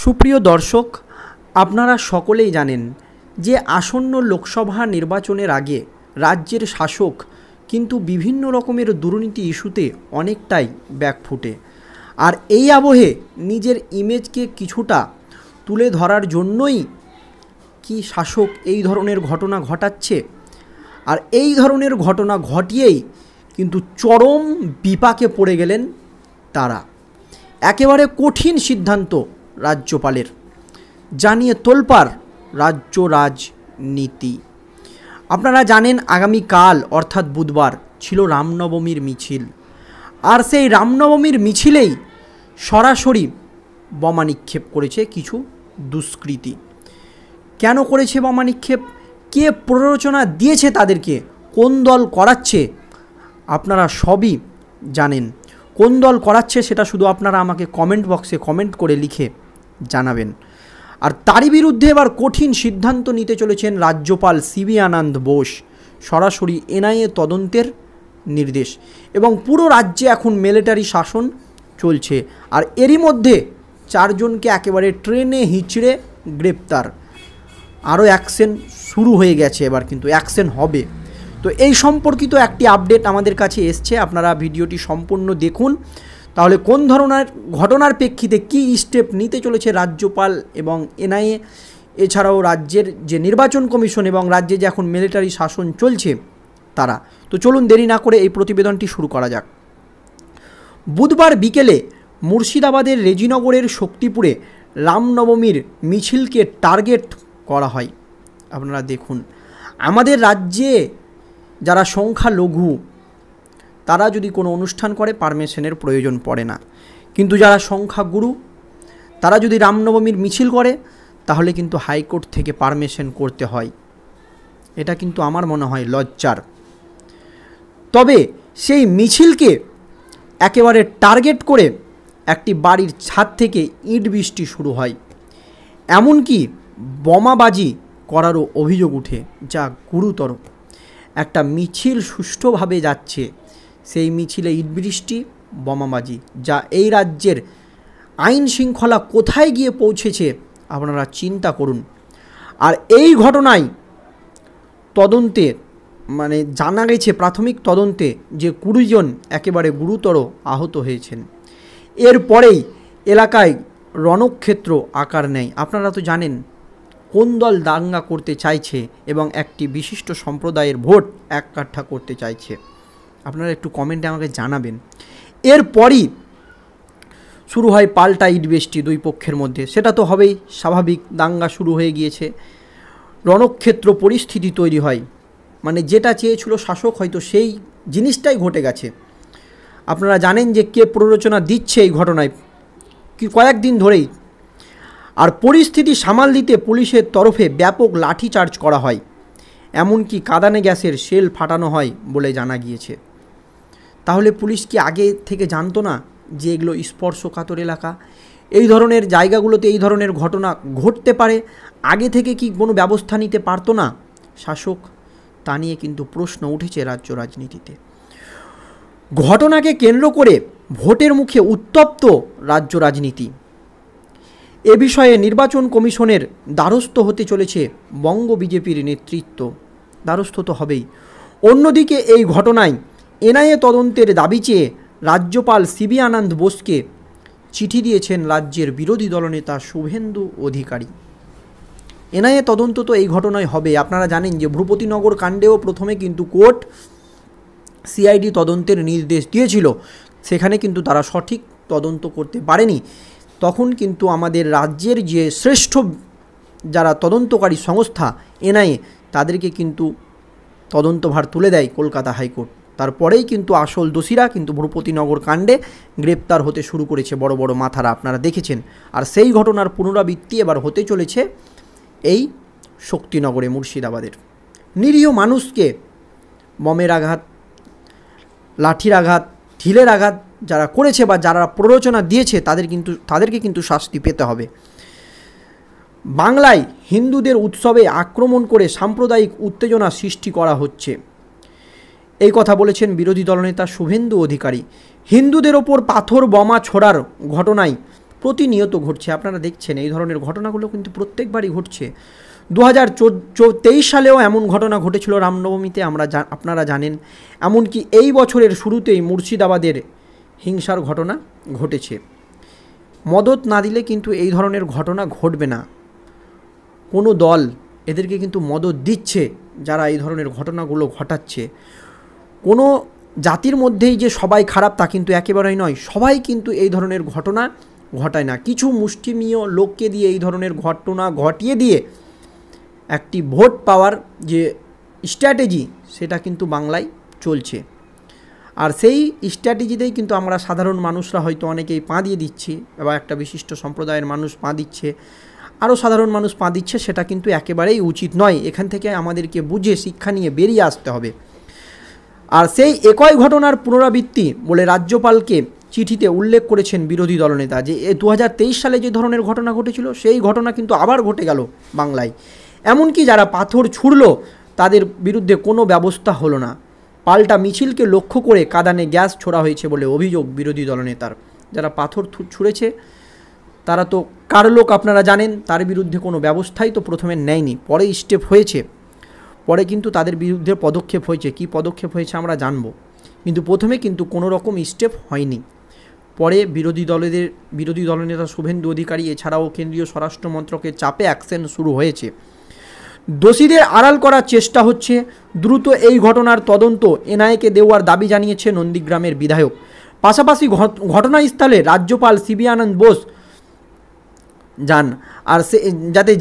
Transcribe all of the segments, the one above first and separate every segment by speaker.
Speaker 1: সুপ্রিয় দর্শক, আপনারা সকলেই জানেন যে আসন্ন লোকসভা নির্বাচনের আগে রাজ্যের শাসক কিন্তু বিভিন্ন রকমের দুর্নীতি ইস্যুতে অনেকটাই ব্যাকফুটে। আর এই আবহে নিজের ইমেজকে কিছুটা তুলে ধরার জন্যই কি শাসক এই ধরনের ঘটনা ঘটাচ্ছে। আর এই ধরনের ঘটনা ঘটিয়েই কিন্তু চরম বিপাকে পড়ে গেলেন তারা। একেবারে কঠিন সিদ্ধান্ত রাজ্যপালের, জানিয়ে তোলপাড় রাজ্য রাজনীতি। আপনারা জানেন আগামীকাল অর্থাৎ বুধবার ছিল রামনবমীর মিছিল। আর সেই রামনবমীর মিছিলেই সরাসরি বোমা নিক্ষেপ করেছে কিছু দুষ্কৃতী। কেন করেছে বোমা নিক্ষেপ, কে প্ররোচনা দিয়েছে তাদেরকে, কোন দল করাচ্ছে, আপনারা সবই জানেন। কোন দল করাচ্ছে সেটা শুধু আপনারা আমাকে কমেন্ট বক্সে কমেন্ট করে লিখে জানাবেন। আর তারই বিরুদ্ধে এবার কঠিন সিদ্ধান্ত নিতে চলেছেন রাজ্যপাল সিবি আনন্দ বোস। সরাসরি এনআইএ তদন্তের নির্দেশ, এবং পুরো রাজ্যে এখন মিলিটারি শাসন চলছে। আর এরই মধ্যে 4 জনকে একেবারে ট্রেনে হিঁচড়ে গ্রেপ্তার। আরও অ্যাকশন শুরু হয়ে গেছে, এবার কিন্তু অ্যাকশন হবে। তো এই সম্পর্কিত একটি আপডেট আমাদের কাছে এসছে, আপনারা ভিডিওটি সম্পূর্ণ দেখুন। তাহলে কোন ধরনের ঘটনার প্রেক্ষিতে কী স্টেপ নিতে চলেছে রাজ্যপাল এবং এনআইএ, এছাড়াও রাজ্যের যে নির্বাচন কমিশন এবং রাজ্যে যে এখন মিলিটারি শাসন চলছে তারা। তো চলুন দেরি না করে এই প্রতিবেদনটি শুরু করা যাক। বুধবার বিকেলে মুর্শিদাবাদের রেজিনগরের শক্তিপুরে রামনবমীর মিছিলকে টার্গেট করা হয়। আপনারা দেখুন, আমাদের রাজ্যে যারা সংখ্যালঘু তারা যদি কোনো অনুষ্ঠান করে পারমিশনের প্রয়োজন পড়ে না, কিন্তু যারা সংখ্যাগুরু তারা যদি রামনবমীর মিছিল করে তাহলে কিন্তু হাইকোর্ট থেকে পারমিশন করতে হয়। এটা কিন্তু আমার মনে হয় লজ্জার। তবে সেই মিছিলকে একেবারে টার্গেট করে একটি বাড়ির ছাদ থেকে ইট বৃষ্টি শুরু হয়, এমনকি বোমাবাজি করারও অভিযোগ উঠে, যা গুরুতর। একটা মিছিল সুষ্ঠুভাবে যাচ্ছে, সেই মিছিলে ইট বৃষ্টি, বোমাবাজি, যা এই রাজ্যের আইন শৃঙ্খলা কোথায় গিয়ে পৌঁছেছে আপনারা চিন্তা করুন। আর এই ঘটনায় তদন্তে জানা গেছে, প্রাথমিক তদন্তে যে 20 জন একেবারে গুরুতর আহত হয়েছেন। এরপরেই এলাকায় রণক্ষেত্র আকার নেয়। আপনারা তো জানেন কোন দল দাঙ্গা করতে চাইছে এবং একটি বিশিষ্ট সম্প্রদায়ের ভোট এককাঠা করতে চাইছে, আপনারা একটু কমেন্টে আমাকে জানাবেন। এরপরই শুরু হয় পাল্টা ইট বৃষ্টি দুই পক্ষের মধ্যে। সেটা তো হবেই, স্বাভাবিক, দাঙ্গা শুরু হয়ে গিয়েছে, রণক্ষেত্র পরিস্থিতি তৈরি হয়। যেটা চেয়েছিল শাসক হয়তো সেই জিনিসটাই ঘটে গেছে। আপনারা জানেন যে কে প্ররোচনা দিচ্ছে এই ঘটনায় কয়েকদিন ধরেই। আর পরিস্থিতি সামাল দিতে পুলিশের তরফে ব্যাপক লাঠিচার্জ করা হয়, এমনকি কাঁদানে গ্যাসের শেল ফাটানো হয় বলে জানা গিয়েছে। তাহলে পুলিশ কি আগে থেকে জানতো না যে এগুলো স্পর্শকাতর এলাকা, এই ধরনের জায়গাগুলোতে এই ধরনের ঘটনা ঘটতে পারে? আগে থেকে কি কোনো ব্যবস্থা নিতে পারতো না শাসক? তা নিয়ে কিন্তু প্রশ্ন উঠেছে রাজ্য রাজনীতিতে। ঘটনাকে কেন্দ্র করে ভোটের মুখে উত্তপ্ত রাজ্য রাজনীতি। এ বিষয়ে নির্বাচন কমিশনের দ্বারস্থ হতে চলেছে বঙ্গ বিজেপির নেতৃত্ব। দ্বারস্থ তো হবেই। অন্যদিকে এই ঘটনায় এনআইএ তদন্তের দাবি চেয়ে রাজ্যপাল সিবি আনন্দ বোসকে চিঠি দিয়েছেন রাজ্যের বিরোধী দলনেতা শুভেন্দু অধিকারী। এনআইএ তদন্ত তো এই ঘটনায় হবে। আপনারা জানেন যে ভূপতিনগর কাণ্ডেও প্রথমে কিন্তু কোর্ট সিআইডি তদন্তের নির্দেশ দিয়েছিল, সেখানে কিন্তু তারা সঠিক তদন্ত করতে পারেনি। তখন কিন্তু আমাদের রাজ্যের যে শ্রেষ্ঠ যারা তদন্তকারী সংস্থা এনআইএ, তাদেরকে কিন্তু তদন্তভার তুলে দেয় কলকাতা হাইকোর্ট। তারপরেই কিন্তু আসল দোষীরা কিন্তু ভূপতিনগর কাণ্ডে গ্রেপ্তার হতে শুরু করেছে, বড় বড় মাথারা, আপনারা দেখেছেন। আর সেই ঘটনার পুনরাবৃত্তি এবার হতে চলেছে এই শক্তিনগরে, মুর্শিদাবাদের। নিরীহ মানুষকে বোমের আঘাত, লাঠির আঘাত, ঢিলের আঘাত যারা করেছে বা যারা প্ররোচনা দিয়েছে তাদেরকে কিন্তু শাস্তি পেতে হবে। বাংলায় হিন্দুদের উৎসবে আক্রমণ করে সাম্প্রদায়িক উত্তেজনা সৃষ্টি করা হচ্ছে, এই কথা বলেছেন বিরোধী দলনেতা শুভেন্দু অধিকারী। হিন্দুদের ওপর পাথর বোমা ছোড়ার ঘটনায় প্রতিনিয়ত ঘটছে। আপনারা দেখছেন এই ধরনের ঘটনাগুলো কিন্তু প্রত্যেকবারই ঘটছে। 2023 সালেও এমন ঘটনা ঘটেছিল রামনবমীতে, আপনারা জানেন। এমনকি এই বছরের শুরুতেই মুর্শিদাবাদের হিংসার ঘটনা ঘটেছে। মদত না দিলে কিন্তু এই ধরনের ঘটনা ঘটবে না। কোনো দল এদেরকে কিন্তু মদত দিচ্ছে যারা এই ধরনের ঘটনাগুলো ঘটাচ্ছে। কোনো জাতির মধ্যেই যে সবাই খারাপ তা কিন্তু একেবারেই নয়, সবাই কিন্তু এই ধরনের ঘটনা ঘটায় না। কিছু মুষ্টিমেয় লোককে দিয়ে এই ধরনের ঘটনা ঘটিয়ে দিয়ে একটি ভোট পাওয়ার যে স্ট্র্যাটেজি সেটা কিন্তু বাংলায় চলছে। আর সেই স্ট্র্যাটেজিতেই কিন্তু আমরা সাধারণ মানুষরা হয়তো অনেকেই পা দিয়ে দিচ্ছি, বা একটা বিশিষ্ট সম্প্রদায়ের মানুষ পা দিচ্ছে, আরও সাধারণ মানুষ পা দিচ্ছে। সেটা কিন্তু একেবারেই উচিত নয়। এখান থেকে আমাদেরকে বুঝে শিক্ষা নিয়ে বেরিয়ে আসতে হবে। আর সেই একই ঘটনার পুনরাবৃত্তি বলে রাজ্যপালকে চিঠিতে উল্লেখ করেছেন বিরোধী দলনেতা, যে 2023 সালে যে ধরনের ঘটনা ঘটেছিল সেই ঘটনা কিন্তু আবার ঘটে গেল বাংলায়। এমনকি যারা পাথর ছুঁড়ল তাদের বিরুদ্ধে কোনো ব্যবস্থা হলো না, পাল্টা মিছিলকে লক্ষ্য করে কাঁদানে গ্যাস ছোড়া হয়েছে বলে অভিযোগ বিরোধী দলনেতার। যারা পাথর ছুঁড়েছে তারা তো কার লোক আপনারা জানেন, তার বিরুদ্ধে কোনো ব্যবস্থাই তো প্রথমে নেয়নি, পরে স্টেপ হয়েছে, পরে কিন্তু তাদের বিরুদ্ধে পদক্ষেপ হয়েছে। কি পদক্ষেপ হয়েছে আমরা জানব, কিন্তু প্রথমে কিন্তু কোনো রকম স্টেপ হয়নি। পরে বিরোধী দলনেতা শুভেন্দু অধিকারী এছাড়াও কেন্দ্রীয় স্বরাষ্ট্র মন্ত্রকের চাপে অ্যাকশন শুরু হয়েছে। দোষীদের আড়াল করার চেষ্টা হচ্ছে। দ্রুত এই ঘটনার তদন্ত এনআইএকে দেওয়ার দাবি জানিয়েছে নন্দীগ্রামের বিধায়ক। পাশাপাশি ঘটনাস্থলে রাজ্যপাল সিবি আনন্দ বোস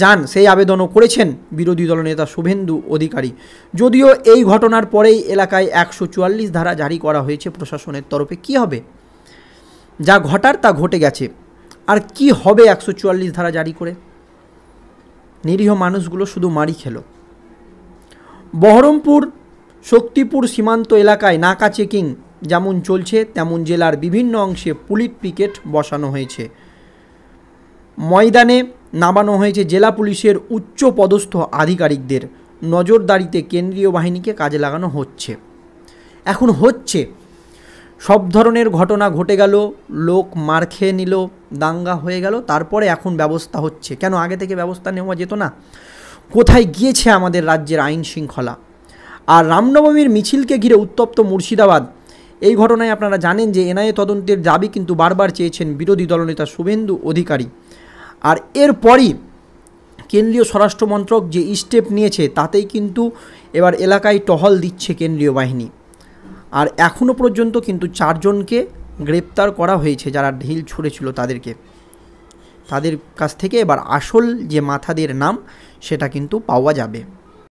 Speaker 1: যান সেই আবেদনও করেছেন বিরোধী দলনেতা শুভেন্দু অধিকারী। যদিও এই ঘটনার পরেই এলাকায় 144 ধারা জারি করা হয়েছে প্রশাসনের তরফে। কি হবে? যা ঘটার তা ঘটে গেছে, আর কি হবে 144 ধারা জারি করে? নিরীহ মানুষগুলো শুধু মারি খেলো। বহরমপুর শক্তিপুর সীমান্ত এলাকায় নাকা চেকিং যেমন চলছে, তেমন জেলার বিভিন্ন অংশে পুলিশ পিকেট বসানো হয়েছে। ময়দানে নামানো হয়েছে জেলা পুলিশের উচ্চ পদস্থ আধিকারিকদের। নজরদারিতে কেন্দ্রীয় বাহিনীকে কাজে লাগানো হচ্ছে। এখন হচ্ছে সব ধরনের ঘটনা ঘটে গেল, লোক মার খেয়ে নিল, দাঙ্গা হয়ে গেল, তারপরে এখন ব্যবস্থা হচ্ছে। কেন আগে থেকে ব্যবস্থা নেওয়া যেত না? কোথায় গিয়েছে আমাদের রাজ্যের আইন শৃঙ্খলা? আর রামনবমীর মিছিলকে ঘিরে উত্তপ্ত মুর্শিদাবাদ। এই ঘটনায় আপনারা জানেন যে এনআইএ তদন্তের দাবি কিন্তু বারবার চেয়েছেন বিরোধী দলনেতা শুভেন্দু অধিকারী। আর এরপরই কেন্দ্রীয় স্বরাষ্ট্রমন্ত্রক যে স্টেপ নিয়েছে তাতেই কিন্তু এবার এলাকায় টহল দিচ্ছে কেন্দ্রীয় বাহিনী। আর এখনও পর্যন্ত কিন্তু 4 জনকে গ্রেপ্তার করা হয়েছে যারা ঢিল ছুঁড়েছিল তাদের কাছ থেকে এবার আসল যে মাথাদের নাম সেটা কিন্তু পাওয়া যাবে।